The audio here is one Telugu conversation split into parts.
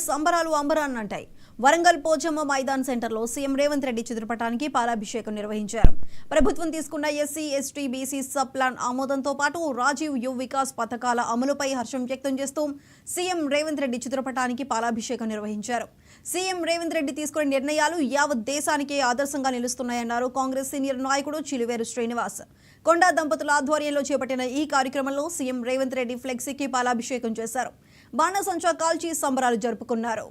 సంబరాలు అంబరాన్నంటాయి. వరంగల్ పోచమ్మ మైదాన్ సెంటర్లో సీఎం రేవంత్ రెడ్డి చిత్రపటానికి పాలాభిషేకం నిర్వహించారు. ప్రభుత్వం తీసుకున్న SC, ST, BC sub plan ఆమోదంతో పాటు రాజీవ్ యువ వికాస్ పథకాల అమలుపై హర్షం వ్యక్తం చేస్తూ సీఎం రేవంత్ రెడ్డి చిత్రపటానికి పాలాభిషేకం నిర్వహించారు. సీఎం రేవంత్ రెడ్డి తీసుకున్న నిర్ణయాలు యావత్ దేశానికే ఆదర్శంగా నిలుస్తున్నాయన్నారు కాంగ్రెస్ సీనియర్ నాయకుడు చిలువేరు శ్రీనివాస్. కొండా దంపతుల ఆధ్వర్యంలో చేపట్టిన ఈ కార్యక్రమంలో సీఎం రేవంత్ రెడ్డి ఫ్లెక్సీకి పాలాభిషేకం చేశారు. బాణసంచా కాల్చి సంబరాలు జరుపుకున్నారు.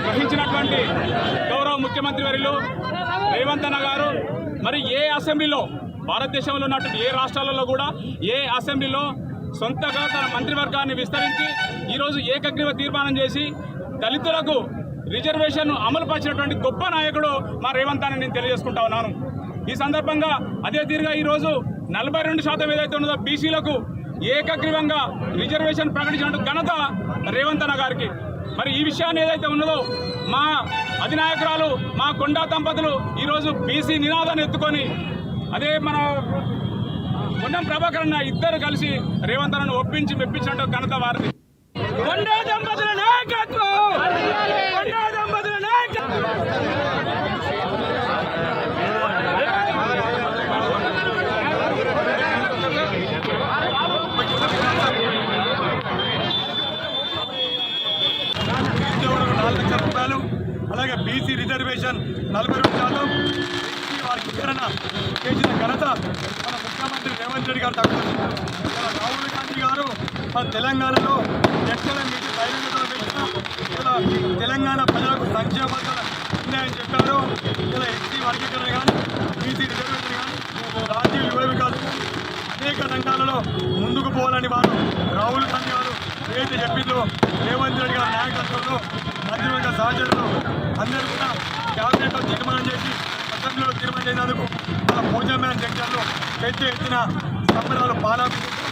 వహించినటువంటి గౌరవ ముఖ్యమంత్రి వర్యులు రేవంత్ అన్న గారు మరి ఏ అసెంబ్లీలో భారతదేశంలో ఉన్నటువంటి ఏ రాష్ట్రాలలో కూడా ఏ అసెంబ్లీలో సొంతగా తన మంత్రివర్గాన్ని విస్తరించి ఈరోజు ఏకగ్రీవ తీర్మానం చేసి దళితులకు రిజర్వేషన్ అమలుపరిచినటువంటి గొప్ప నాయకుడు మా రేవంత్ అని నేను తెలియజేసుకుంటా ఉన్నాను. ఈ సందర్భంగా అదే తీరుగా ఈరోజు 42% ఏదైతే ఉన్నదో బీసీలకు ఏకగ్రీవంగా రిజర్వేషన్ ప్రకటించిన ఘనత రేవంత్ అన్న గారికి. మరి ఈ విషయాన్ని ఏదైతే ఉన్నదో మా అధినాయకురాలు మా కొండా దంపతులు ఈరోజు బీసీ నినాదాన్ని ఎత్తుకొని అదే మన కొండం ప్రభాకర్ అన్న ఇద్దరు కలిసి రేవంత్ అన్నను ఒప్పించి మెప్పించినట్టు ఘనత వారిది. కొండా దంపతుల నాయకత్వం, కొండా దంపతుల నాయకత్వం. అలాగే బీసీ రిజర్వేషన్ 42% వారికి వితరణ చేసిన ఘనత మన ముఖ్యమంత్రి రేవంత్ రెడ్డి గారు తగ్గుతుంది. రాహుల్ గాంధీ గారు మన తెలంగాణలో ఎక్కడ మీకు బహిరంగతలో పెట్టిన ఇలా తెలంగాణ ప్రజలకు సంక్షేమ ఉన్నాయని చెప్పారు. ఇలా ఎస్సీ వర్గీకరణ కానీ బీసీ రిజర్వేషన్ కానీ రాజీవ్ యువ వికాస్ అనేక రంగాలలో ముందుకు పోవాలని వారు రాహుల్ గాంధీ గారు ఏదైతే చెప్పిందో రేవంత్ రెడ్డి గారి నాయకత్వంలో మంత్రివర్గ సహచరులు అందరూ కూడా క్యాబినెట్లో తీర్మానం చేసి అసెంబ్లీలో తీర్మానం చేసినందుకు మన పోచమ్మ జంక్షన్లో పెద్ద ఎత్తున సంబరాలు పాల్గొన్నారు.